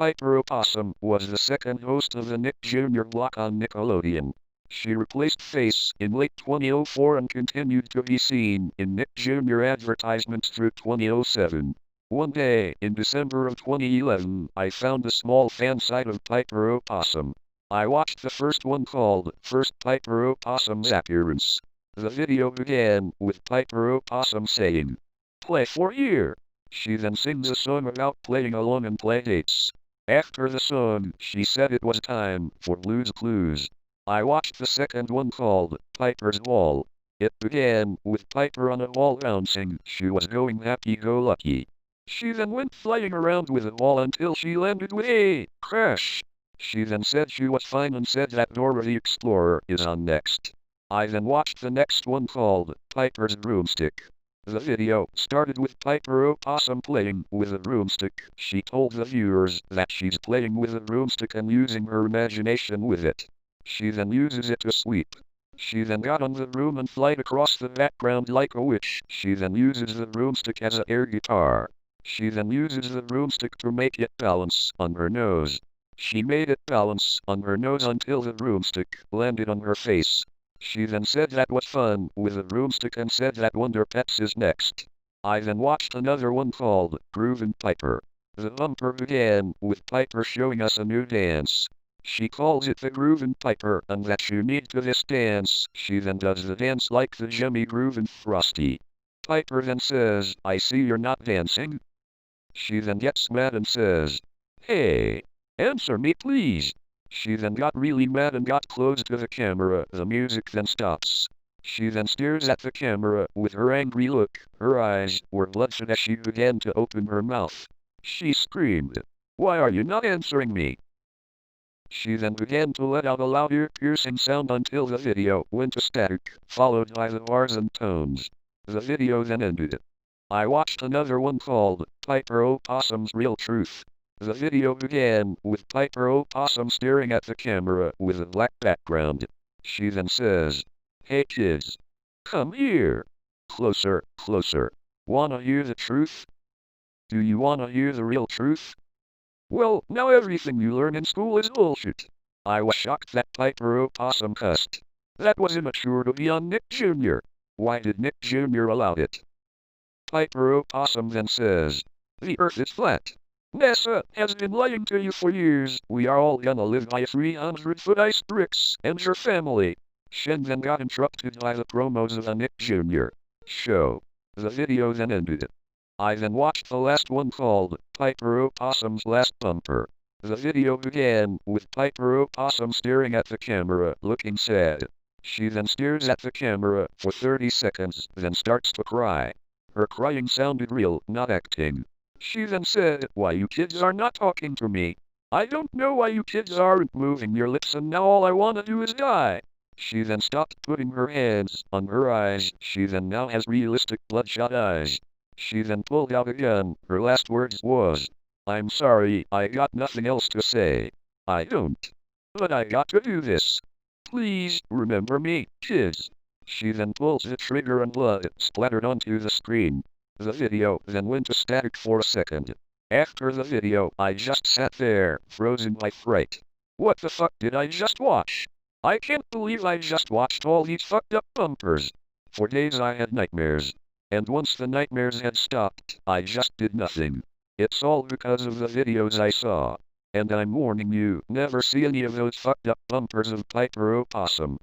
Piper Possum was the second host of the Nick Jr. block on Nickelodeon. She replaced Face in late 2004 and continued to be seen in Nick Jr. advertisements through 2007. One day, in December of 2011, I found a small fan site of Piper Possum. I watched the first one called First Piper Possum's Appearance. The video began with Piper Possum saying, "Play for year." She then sings a song about playing along and play dates. After the song, she said it was time for Blue's Clues. I watched the second one called Piper's Wall. It began with Piper on a wall bouncing. She was going happy-go-lucky. She then went flying around with the wall until she landed with a crash. She then said she was fine and said that Dora the Explorer is on next. I then watched the next one called Piper's Broomstick. The video started with Piper Possum playing with a broomstick. She told the viewers that she's playing with a broomstick and using her imagination with it. She then uses it to sweep. She then got on the broom and flied across the background like a witch. She then uses the broomstick as an air guitar. She then uses the broomstick to make it balance on her nose. She made it balance on her nose until the broomstick landed on her face. She then said that was fun with a broomstick and said that Wonder Pets is next. I then watched another one called Groovin' Piper. The bumper began with Piper showing us a new dance. She calls it the Groovin' Piper and that you need to this dance. She then does the dance like the Jimmy Groovin' Frosty. Piper then says, "I see you're not dancing." She then gets mad and says, "Hey, answer me please." She then got really mad and got close to the camera. The music then stops. She then stares at the camera with her angry look. Her eyes were bloodshot as she began to open her mouth. She screamed, "Why are you not answering me?" She then began to let out a loud ear-piercing sound until the video went to static, followed by the bars and tones. The video then ended. I watched another one called Piper Possum's Real Truth. The video began with Piper Possum staring at the camera with a black background. She then says, "Hey kids, come here. Closer, closer. Wanna hear the truth? Do you wanna hear the real truth? Well, now everything you learn in school is bullshit." I was shocked that Piper Possum cussed. That was immature to be on Nick Jr. Why did Nick Jr. allow it? Piper Possum then says, "The earth is flat. NASA has been lying to you for years. We are all gonna live by 300-foot ice bricks and your family." Shen then got interrupted by the promos of a Nick Jr. show. The video then ended. I then watched the last one called Piper Possum's Last Bumper. The video began with Piper Possum staring at the camera, looking sad. She then stares at the camera for 30 seconds, then starts to cry. Her crying sounded real, not acting. She then said, "Why you kids are not talking to me? I don't know why you kids aren't moving your lips and now all I wanna do is die." She then stopped putting her hands on her eyes. She then now has realistic bloodshot eyes. She then pulled out a gun. Her last words was, "I'm sorry, I got nothing else to say. I don't. But I got to do this. Please, remember me, kids." She then pulls the trigger and blood splattered onto the screen. The video then went to static for a second. After the video, I just sat there, frozen by fright. What the fuck did I just watch? I can't believe I just watched all these fucked up bumpers. For days I had nightmares. And once the nightmares had stopped, I just did nothing. It's all because of the videos I saw. And I'm warning you, never see any of those fucked up bumpers of Piper Possum.